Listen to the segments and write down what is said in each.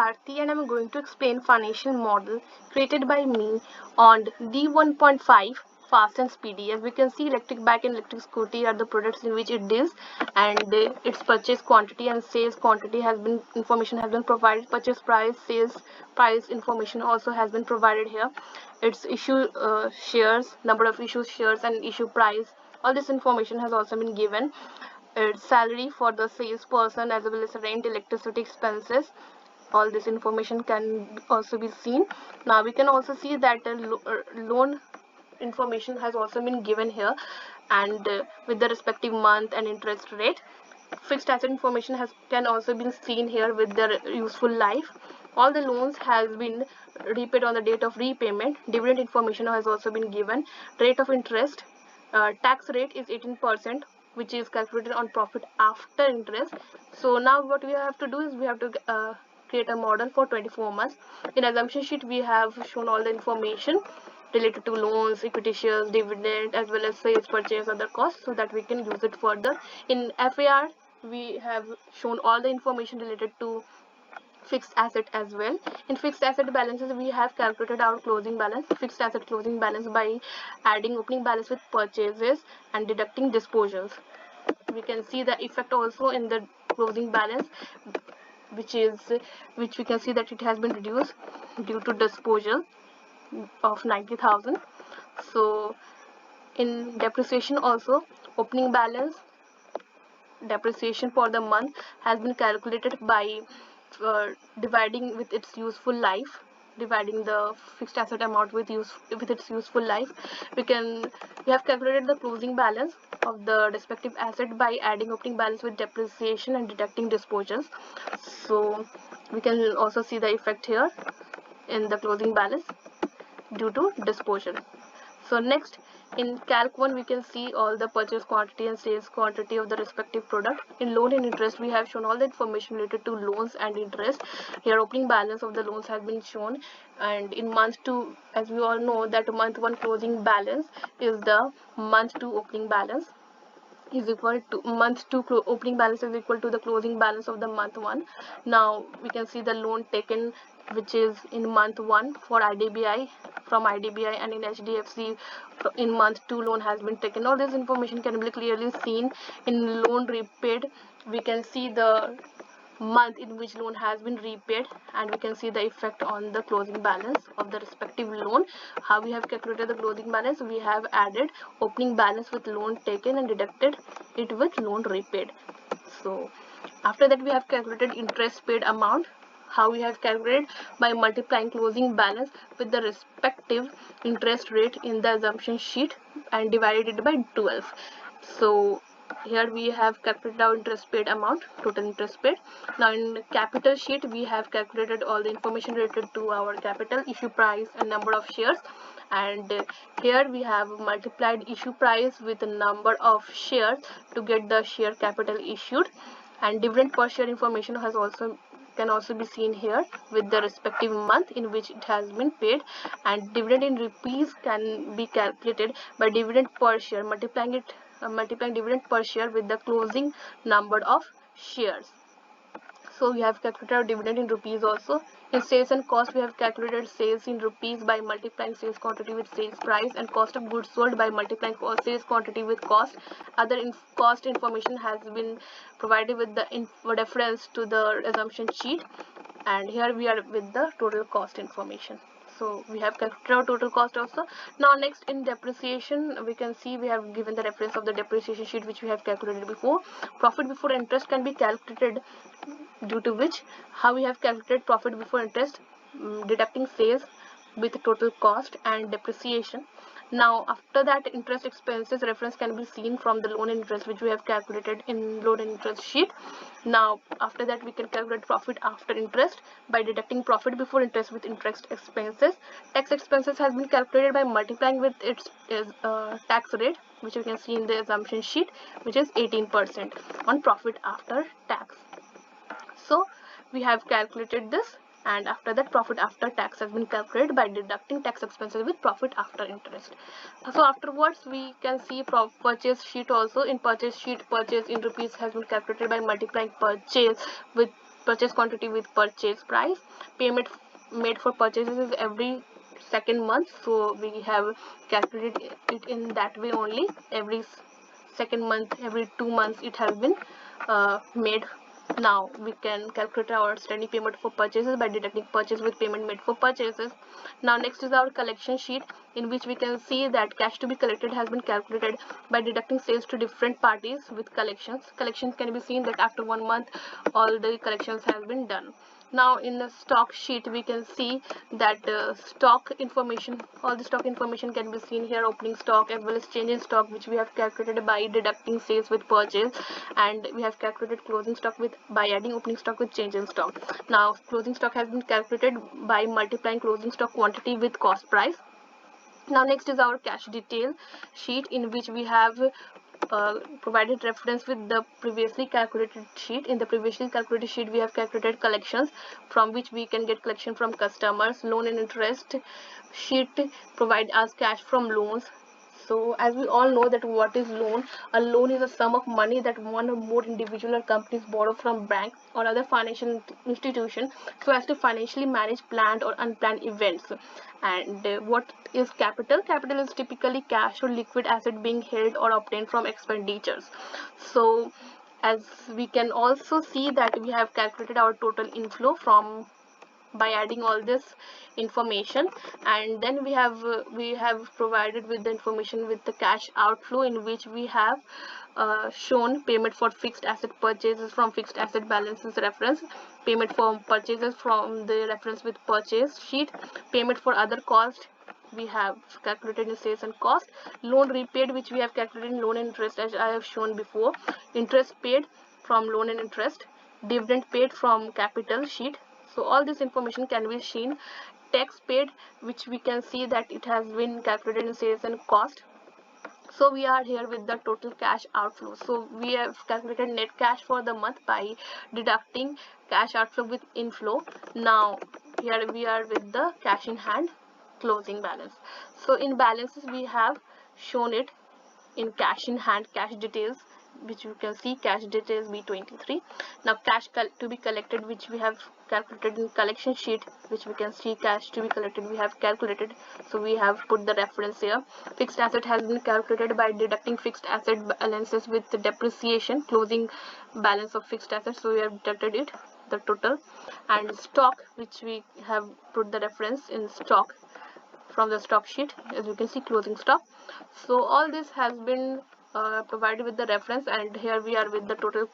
Aarti and I'm going to explain financial model created by me on D1.5 fast and speedy. As we can see, electric bike and electric scooty are the products in which it deals, and its purchase quantity and sales quantity has been information has been provided. Purchase price, sales price information also has been provided here. Its issue shares, number of issue shares and issue price, all this information has also been given. Its salary for the salesperson as well as rent, electricity expenses, all this information can also be seen. Now we can also see that the loan information has also been given here, and with the respective month and interest rate. Fixed asset information can also be seen here with their useful life. All the loans has been repaid on the date of repayment. Dividend information has also been given. Rate of interest, tax rate is 18%, which is calculated on profit after interest. So now what we have to do is we have to create a model for 24 months. In assumption sheet we have shown all the information related to loans, equity shares, dividend, as well as sales, purchase, other costs, so that we can use it further. In FAR we have shown all the information related to fixed asset as well. In fixed asset balances we have calculated our closing balance, fixed asset closing balance, by adding opening balance with purchases and deducting disposals. We can see the effect also in the closing balance, which we can see that it has been reduced due to disposal of 90,000. So in depreciation also, opening balance depreciation for the month has been calculated by dividing with its useful life, dividing the fixed asset amount with its useful life. We have calculated the closing balance of the respective asset by adding opening balance with depreciation and deducting disposals. So we can also see the effect here in the closing balance due to disposal. So next, in Calc 1 we can see all the purchase quantity and sales quantity of the respective product. In loan and interest we have shown all the information related to loans and interest. Here opening balance of the loans has been shown, and in month 2, as we all know that month 1 closing balance is the month 2 opening balance is equal to month 2 opening balance is equal to the closing balance of the month 1. Now we can see the loan taken, which is in month 1 for IDBI, from IDBI, and in HDFC in month 2 loan has been taken. All this information can be clearly seen. In loan repaid we can see the month in which loan has been repaid, and we can see the effect on the closing balance of the respective loan. How we have calculated the closing balance? We have added opening balance with loan taken and deducted it with loan repaid. So after that we have calculated interest paid amount. How we have calculated? By multiplying closing balance with the respective interest rate in the assumption sheet and divided it by 12. So here we have calculated our interest paid amount, total interest paid. Now in capital sheet we have calculated all the information related to our capital, issue price, and number of shares. And here we have multiplied issue price with the number of shares to get the share capital issued. And dividend per share information can also be seen here with the respective month in which it has been paid. And dividend in rupees can be calculated by dividend per share, multiplying dividend per share with the closing number of shares. So we have calculated our dividend in rupees also. In sales and cost we have calculated sales in rupees by multiplying sales quantity with sales price, and cost of goods sold by multiplying sales quantity with cost. Other cost information has been provided with the reference to the assumption sheet, and here we are with the total cost information. So we have calculated our total cost also. Now next, in depreciation we can see we have given the reference of the depreciation sheet which we have calculated before. Profit before interest can be calculated, due to which how we have calculated profit before interest, deducting sales with total cost and depreciation. Now after that, interest expenses reference can be seen from the loan and interest which we have calculated in loan and interest sheet. Now after that we can calculate profit after interest by deducting profit before interest with interest expenses. Tax expenses has been calculated by multiplying with its tax rate, which you can see in the assumption sheet, which is 18% on profit after tax. So we have calculated this, and after that profit after tax has been calculated by deducting tax expenses with profit after interest. So afterwards we can see purchase sheet also. In purchase sheet, purchase in rupees has been calculated by multiplying purchase with purchase quantity with purchase price. Payment made for purchases is every second month, so we have calculated it in that way only. Every second month, every 2 months it has been made. Now we can calculate our outstanding payment for purchases by deducting purchase with payment made for purchases. Now next is our collection sheet, in which we can see that cash to be collected has been calculated by deducting sales to different parties with collections. Collections can be seen that after 1 month all the collections have been done. Now in the stock sheet we can see that stock information, all the stock information can be seen here. Opening stock as well as change in stock, which we have calculated by deducting sales with purchase, and we have calculated closing stock with by adding opening stock with change in stock. Now closing stock has been calculated by multiplying closing stock quantity with cost price. Now next is our cash detail sheet, in which we have provided reference with the previously calculated sheet. In the previously calculated sheet we have calculated collections, from which we can get collection from customers. Loan and interest sheet provide us cash from loans. So as we all know that what is loan, a loan is a sum of money that one or more individual or companies borrow from bank or other financial institution so as to financially manage planned or unplanned events. And what is capital? Capital is typically cash or liquid asset being held or obtained from expenditures. So as we can also see that we have calculated our total inflow from by adding all this information, and then we have provided with the information with the cash outflow, in which we have shown payment for fixed asset purchases from fixed asset balances reference, payment for purchases from the reference with purchase sheet, payment for other cost we have calculated in sales and cost, loan repaid which we have calculated in loan and interest as I have shown before, interest paid from loan and interest, dividend paid from capital sheet. So all this information can be seen. Tax paid, which we can see that it has been calculated in sales and cost. So we are here with the total cash outflow. So we have calculated net cash for the month by deducting cash outflow with inflow. Now here we are with the cash in hand closing balance. So in balances we have shown it in cash in hand, cash details, which you can see cash details B23. Now cash to be collected, which we have calculated in collection sheet, which we can see cash to be collected we have calculated, so we have put the reference here. Fixed asset has been calculated by deducting fixed asset balances with the depreciation, closing balance of fixed assets, so we have deducted it, the total. And stock, which we have put the reference in stock from the stock sheet, as you can see closing stock. So all this has been provided with the reference, and here we are with the total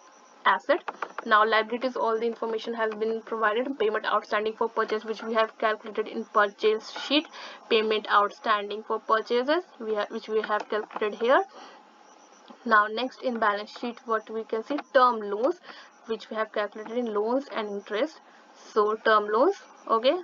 asset. Now liabilities, all the information has been provided. Payment outstanding for purchase, which we have calculated in purchase sheet, payment outstanding for purchases which we have calculated here. Now next in balance sheet what we can see, term loans, which we have calculated in loans and interest. So term loans, okay.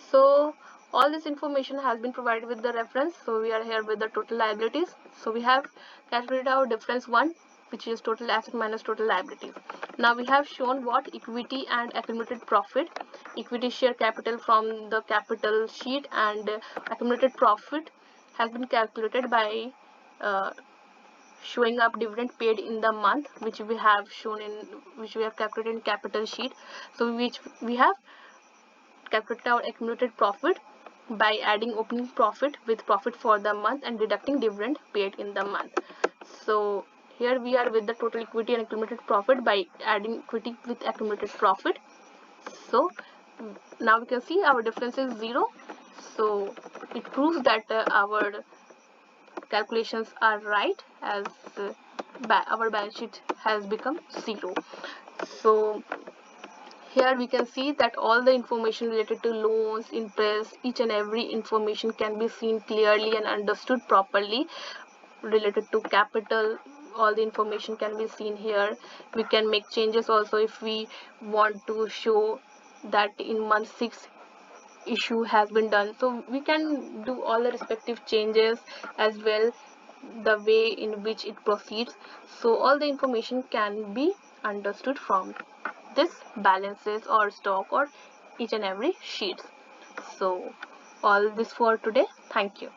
So all this information has been provided with the reference, so we are here with the total liabilities. So we have calculated our difference 1, which is total asset minus total liabilities. Now we have shown what equity and accumulated profit. Equity share capital from the capital sheet, and accumulated profit has been calculated by showing up dividend paid in the month, which we have shown in, which we have calculated in capital sheet. So which we have calculated our accumulated profit by adding opening profit with profit for the month and deducting dividend paid in the month. So here we are with the total equity and accumulated profit by adding equity with accumulated profit. So now we can see our difference is 0. So it proves that our calculations are right, as our balance sheet has become 0. So here we can see that all the information related to loans, interest, each and every information can be seen clearly and understood properly. Related to capital, all the information can be seen here. We can make changes also if we want to show that in month 6 issue has been done, so we can do all the respective changes as well, the way in which it proceeds. So all the information can be understood from this balances or stock or each and every sheets. So all this for today. Thank you.